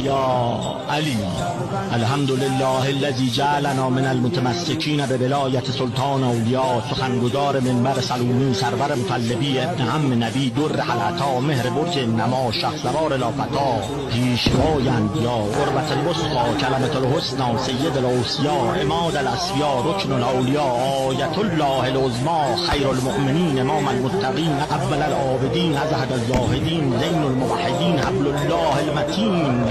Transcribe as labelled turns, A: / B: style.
A: یا علی. الحمد لله الذی جعلنا من المتمسکین به ولایت سلطان اولیاء، سخنگزار منبر سلومی، سرور مطلبی، ابن عم نبی، در حلتا، مهر برج نما، شهسوار لافتا، پیشوای انبیا، قربت الوسطی، کلمة الحسنی، سید الاوصیا، عماد الاصفیا، رکن الاولیاء، آیت الله العظمی، خیر المؤمنین، امام المتقین، اول العابدین، ازهد الزاهدین، زین الموحدین، حبل الله المتین.